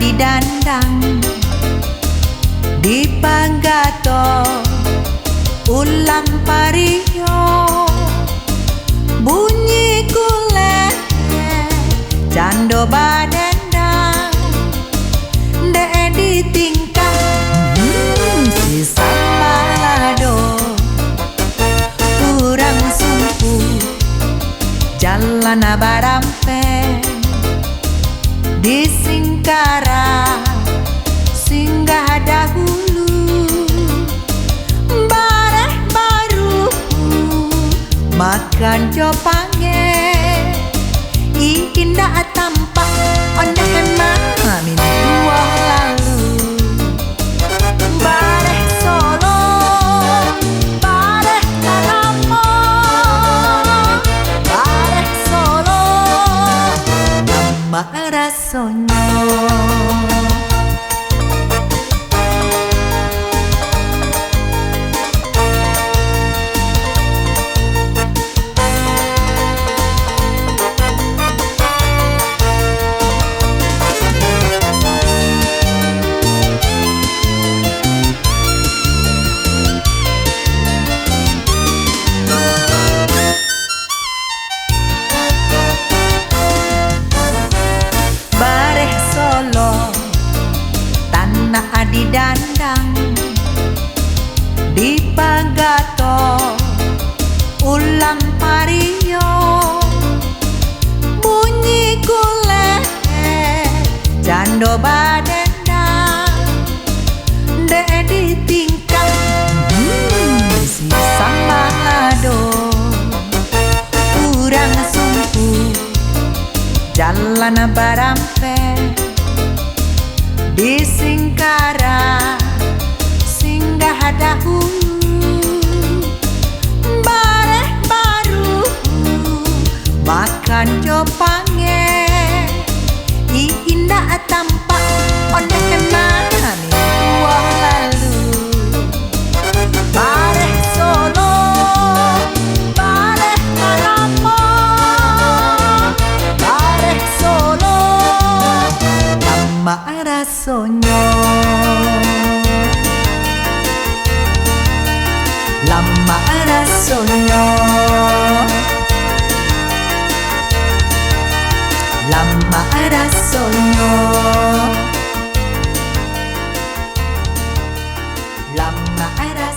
didandang di Panggato ulang pario bunyi kulet cando badendang de ditingkah si sambalado kurang sumpu jalan barampe di Singkara singgah dahulu bareh baru makan jopange indah tampak ondah mamin dua lalu bareh Solo bareh Karamo bareh Solo nama rasanya. Didandang di Panggato ulang pario bunyi kulet cando badendang de ditingkah si sambalado kurang sumpu jalan barampe di Singkara singgah dahulu bareh baru makan jopange indah tampak ondah mamin dua lalu bareh Solo bareh Karamo bareh Solo nama rasanya lama rasanya lama rasanya lama rasanya